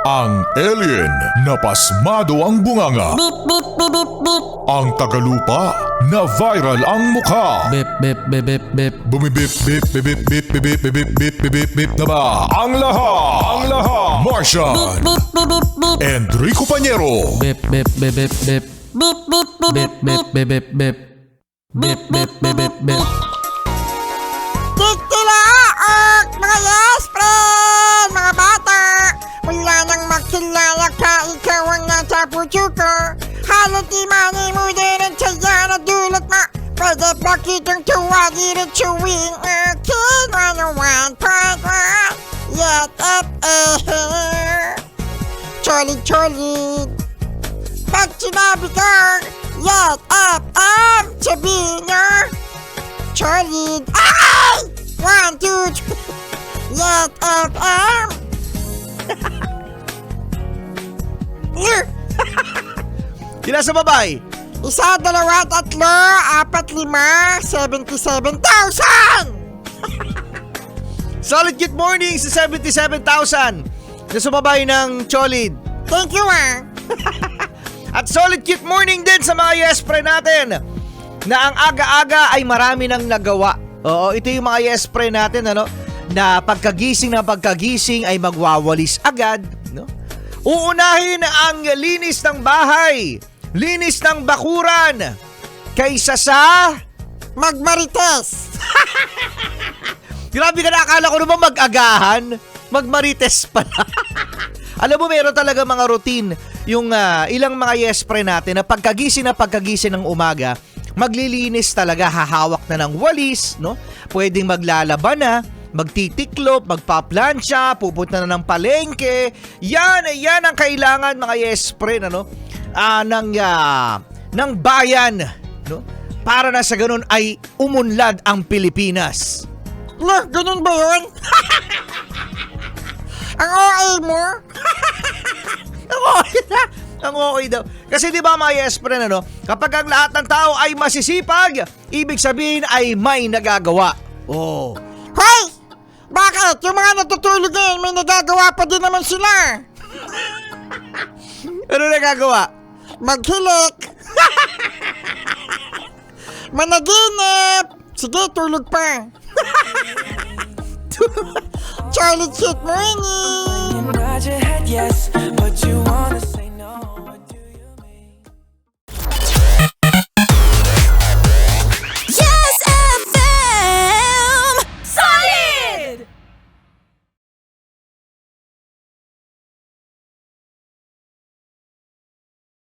Ang alien na pasmado ang bunganga. Beep, beep, beep, beep, beep. Ang tagalupa na viral ang mukha. Bip, bip, bip, bip, bip. Bumibip, bip, bip, bip, bip, bip, bip, bip, bip, bip, bip, bip na ba? Ang lahat! Martian! Beep, beep, beep, beep. Enrico Pañero! Bip, bip, bip, bip, bip. Beep, beep, beep, Bip, bip, bip, bip, bip. Bip, bip, bip, bip, bip. Tikilaok, mga yes friend, mga bata. Mula nang makilala ka, ikaw ang nasa puso ko. Halos di manimunin ang saya na dulot mo. Pwede ba kitang tuwagin at chewing akin 101.1 Yet FM. Cholit-cholit. Pag sinabi kang Yet FM, sabihin nyo Cholit. Ay! 1, 2, 3. Yet FM. Sila sa babay. 1, 2, 3, 4, 5, 77,000! Solid good morning sa 77,000 na sumabay ng Cholid. Thank you, ah. At solid cute morning din sa mga yes pre natin na ang aga-aga ay marami nang nagawa. Oo, ito yung mga yes pre natin na pagkagising ay magwawalis agad, no? Uunahin ang linis ng bahay, linis ng bakuran kaysa sa Magmarites. grabe ka na, akala ko naman mag-agahan, magmarites pala. Alam mo, meron talaga mga routine yung ilang mga yes pre natin na pagkagising ng umaga, maglilinis talaga, hahawak na ng walis, no? Pwedeng maglalaba na, magtitiklop, magpaplansya, pupunta na ng palengke. Yan ang kailangan mga yes pre, ng bayan, no? Para na sa ganun ay umunlad ang Pilipinas. No, ganun ba yun? Ang OA mo? Ang okay daw. Kasi di ba mga yes pre, kapag ang lahat ng tao ay masisipag, ibig sabihin ay may nagagawa. Oh. Hoy! Bakit? Yung mga natutulog ngayon, may nagagawa pa din naman sila. Ano nagagawa? Maghilik. Managinip. Sige, tulog pa. Charlie Chit Morning. Nod your head yes,